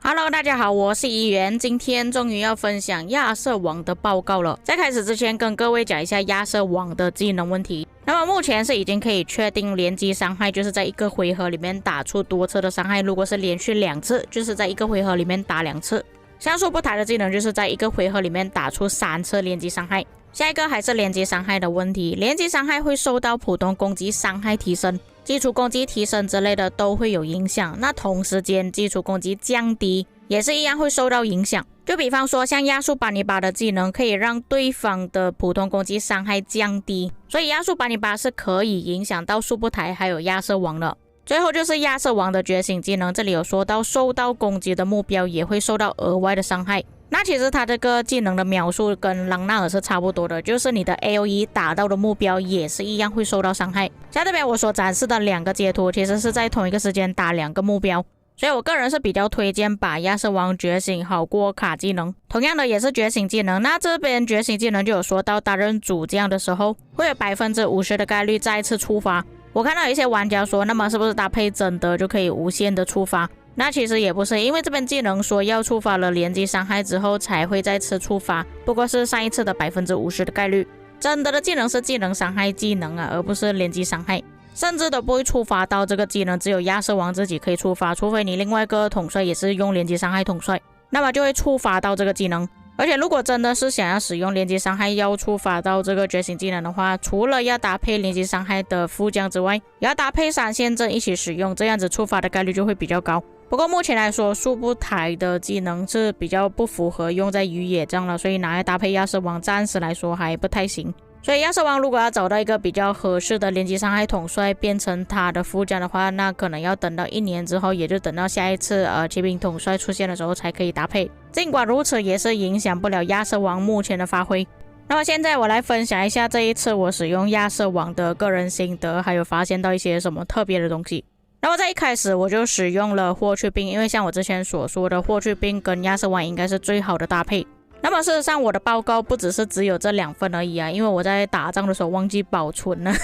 Hello， 大家好，我是怡元，今天终于要分享亚瑟王的报告了。在开始之前，跟各位讲一下亚瑟王的技能问题。那么目前是已经可以确定连击伤害，就是在一个回合里面打出多次的伤害。如果是连续2次，就是在一个回合里面打2次。像树不台的技能就是在一个回合里面打出3次连击伤害。下一个还是连击伤害的问题，连击伤害会受到普通攻击伤害提升、基础攻击提升之类的都会有影响。那同时间基础攻击降低也是一样会受到影响。就比方说像亚述巴尼巴的技能可以让对方的普通攻击伤害降低，所以亚述巴尼巴是可以影响到树不台还有亚瑟王的。最后就是亚瑟王的觉醒技能，这里有说到受到攻击的目标也会受到额外的伤害。那其实它这个技能的描述跟朗纳尔是差不多的，就是你的 AoE 打到的目标也是一样会受到伤害。像这边我所展示的2个截图其实是在同一个时间打2个目标，所以我个人是比较推荐把亚瑟王觉醒好过卡技能。同样的也是觉醒技能，那这边觉醒技能就有说到担任主将的时候会有 50% 的概率再次触发。我看到有一些玩家说，那么是不是搭配真的就可以无限的触发？那其实也不是，因为这边技能说要触发了连击伤害之后才会再次触发，不过是上一次的 50% 的概率。真的技能是技能伤害技能啊，而不是连击伤害，甚至都不会触发到这个技能，只有亚瑟王自己可以触发，除非你另外一个统帅也是用连击伤害统帅，那么就会触发到这个技能。而且如果真的是想要使用连击伤害要触发到这个觉醒技能的话，除了要搭配连击伤害的副将之外，也要搭配闪现阵一起使用，这样子触发的概率就会比较高。不过目前来说树不台的技能是比较不符合用在鱼野这样了，所以拿来搭配亚瑟王暂时来说还不太行。所以亚瑟王如果要找到一个比较合适的连击伤害统帅变成他的副将的话，那可能要等到1年之后，也就等到下一次骑兵统帅出现的时候才可以搭配。尽管如此也是影响不了亚瑟王目前的发挥。那么现在我来分享一下这一次我使用亚瑟王的个人心得，还有发现到一些什么特别的东西。那么在一开始我就使用了霍去病，因为像我之前所说的，霍去病跟亚瑟王应该是最好的搭配。那么事实上我的报告不只有这2份而已啊，因为我在打仗的时候忘记保存了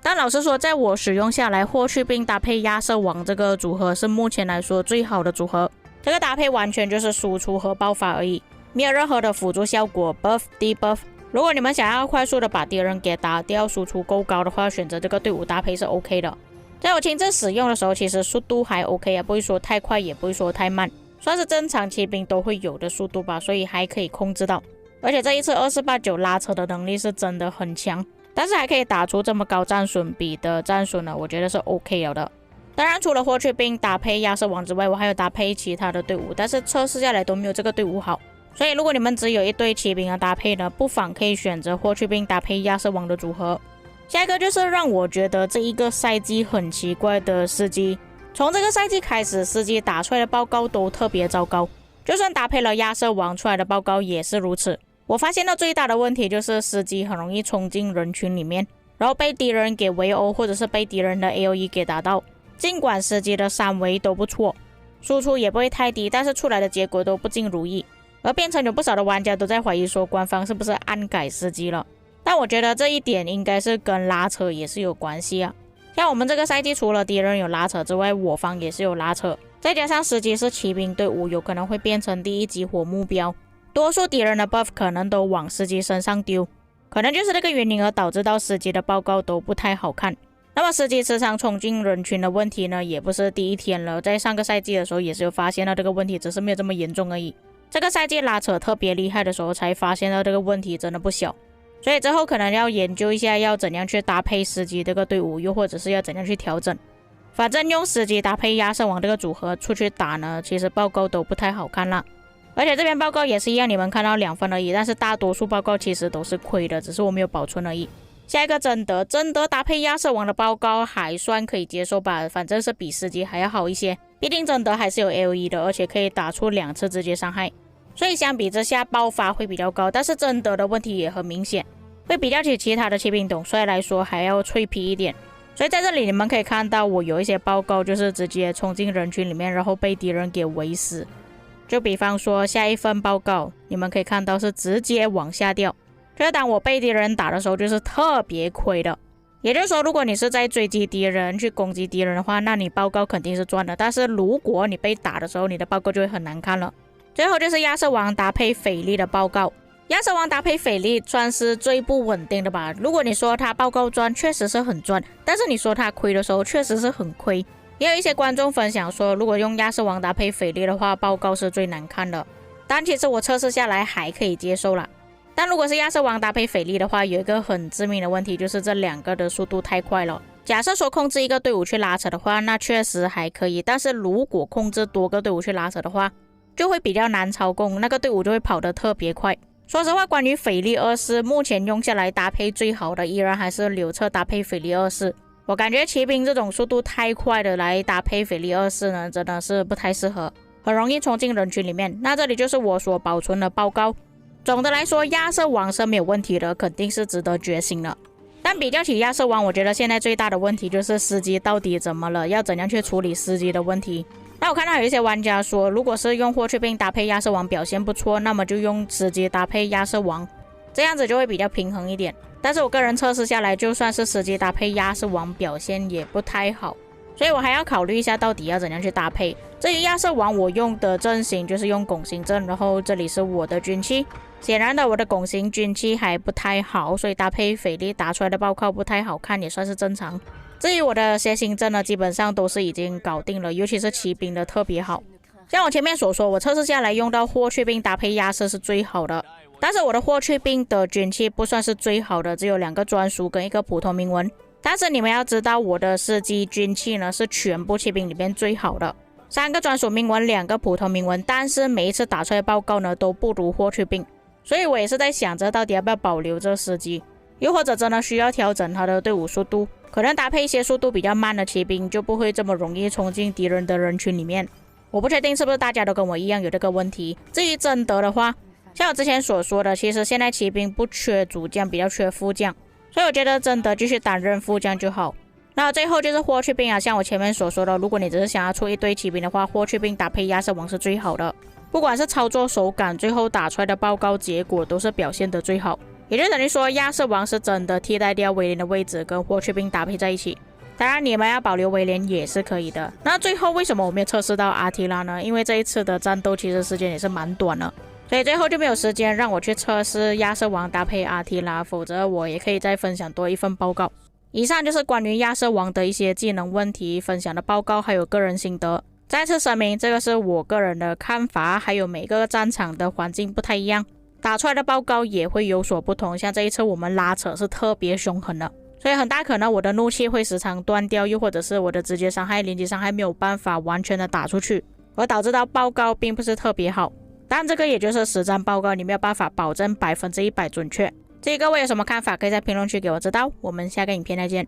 但老实说，在我使用下来，霍去病搭配亚瑟王这个组合是目前来说最好的组合。这个搭配完全就是输出和爆发而已，没有任何的辅助效果 buff debuff。 如果你们想要快速的把敌人给打掉，输出够高的话，选择这个队伍搭配是 OK 的。在我亲自使用的时候，其实速度还 OK 啊，不会说太快也不会说太慢，算是正常骑兵都会有的速度吧，所以还可以控制到。而且这一次2489拉扯的能力是真的很强，但是还可以打出这么高战损比的战损呢，我觉得是 OK 了的。当然除了霍去病搭配亚瑟王之外，我还有搭配其他的队伍，但是测试下来都没有这个队伍好。所以如果你们只有一队骑兵的搭配呢，不妨可以选择霍去病搭配亚瑟王的组合。下一个就是让我觉得这一个赛季很奇怪的司机。从这个赛季开始，司机打出来的报告都特别糟糕，就算搭配了亚瑟王出来的报告也是如此。我发现到最大的问题就是司机很容易冲进人群里面，然后被敌人给围殴，或者是被敌人的 AoE 给打到。尽管司机的3维都不错，输出也不会太低，但是出来的结果都不尽如意，而变成有不少的玩家都在怀疑说官方是不是暗改司机了。但我觉得这一点应该是跟拉扯也是有关系啊。像我们这个赛季除了敌人有拉扯之外，我方也是有拉扯，再加上司机是骑兵队伍，有可能会变成第一激活目标，多数敌人的 buff 可能都往司机身上丢，可能就是这个原因而导致到司机的报告都不太好看。那么司机时常冲进人群的问题呢，也不是第一天了，在上个赛季的时候也是有发现到这个问题，只是没有这么严重而已。这个赛季拉扯特别厉害的时候才发现到这个问题真的不小，所以之后可能要研究一下要怎样去搭配司机这个队伍，又或者是要怎样去调整。反正用司机搭配亚瑟王这个组合出去打呢，其实报告都不太好看啦。而且这边报告也是一样，你们看到2份而已，但是大多数报告其实都是亏的，只是我没有保存而已。下一个真德搭配亚瑟王的报告还算可以接受吧，反正是比司机还要好一些，毕竟真德还是有 AoE 的，而且可以打出2次直接伤害，所以相比之下爆发会比较高。但是真德的问题也很明显，会比较起其他的骑兵统帅来说还要脆皮一点。所以在这里你们可以看到我有一些报告就是直接冲进人群里面，然后被敌人给围死。就比方说下一份报告你们可以看到是直接往下掉，就是当我被敌人打的时候就是特别亏的。也就是说，如果你是在追击敌人去攻击敌人的话，那你报告肯定是赚的。但是如果你被打的时候，你的报告就会很难看了。最后就是亚瑟王搭配斐利的报告。亚瑟王搭配斐利算是最不稳定的吧。如果你说他报告赚，确实是很赚，但是你说他亏的时候，确实是很亏。也有一些观众分享说，如果用亚瑟王搭配斐利的话，报告是最难看的。但其实我测试下来还可以接受啦。但如果是亚瑟王搭配斐利的话，有一个很致命的问题，就是这两个的速度太快了。假设说控制一个队伍去拉扯的话，那确实还可以。但是如果控制多个队伍去拉扯的话，就会比较难操控，那个队伍就会跑得特别快。说实话，关于斐利24，目前用下来搭配最好的依然还是柳彻搭配斐利24。我感觉骑兵这种速度太快的来搭配斐利24呢，真的是不太适合，很容易冲进人群里面。那这里就是我所保存的报告。总的来说，亚瑟王是没有问题的，肯定是值得觉醒的。但比较起亚瑟王，我觉得现在最大的问题就是司机到底怎么了，要怎样去处理司机的问题。那我看到有一些玩家说，如果是用霍去病搭配亚瑟王表现不错，那么就用司机搭配亚瑟王，这样子就会比较平衡一点。但是我个人测试下来，就算是司机搭配亚瑟王表现也不太好，所以我还要考虑一下到底要怎样去搭配。至于亚瑟王，我用的阵型就是用拱形阵，然后这里是我的军器。显然的，我的拱形军器还不太好，所以搭配斐利打出来的报告不太好看，也算是正常。至于我的楔形阵呢，基本上都是已经搞定了，尤其是骑兵的特别好。像我前面所说，我测试下来用到霍去病搭配亚瑟是最好的，但是我的霍去病的军器不算是最好的，只有2个专属跟1个普通铭文。但是你们要知道，我的司机军器呢是全部骑兵里面最好的，3个专属铭文，2个普通铭文，但是每一次打出来报告呢都不如霍去病。所以我也是在想着到底要不要保留这司机，又或者真的需要调整他的队伍速度，可能搭配一些速度比较慢的骑兵，就不会这么容易冲进敌人的人群里面。我不确定是不是大家都跟我一样有这个问题。至于贞德的话，像我之前所说的，其实现在骑兵不缺主将，比较缺副将，所以我觉得贞德继续担任副将就好。那最后就是霍去病啊，像我前面所说的，如果你只是想要出一堆骑兵的话，霍去病搭配亚瑟王是最好的。不管是操作手感，最后打出来的报告结果都是表现得最好，也就等于说亚瑟王是真的替代掉威廉的位置，跟霍去病搭配在一起。当然你们要保留威廉也是可以的。那最后为什么我没有测试到阿提拉呢？因为这一次的战斗其实时间也是蛮短的，所以最后就没有时间让我去测试亚瑟王搭配阿提拉，否则我也可以再分享多一份报告。以上就是关于亚瑟王的一些技能问题分享的报告，还有个人心得。再次声明，这个是我个人的看法，还有每个战场的环境不太一样，打出来的报告也会有所不同。像这一次我们拉扯是特别凶狠的，所以很大可能我的怒气会时常断掉，又或者是我的直接伤害、连击伤害没有办法完全的打出去，而导致到报告并不是特别好。但这个也就是实战报告，你没有办法保证100%准确。至于各位有什么看法，可以在评论区给我知道。我们下个影片再见。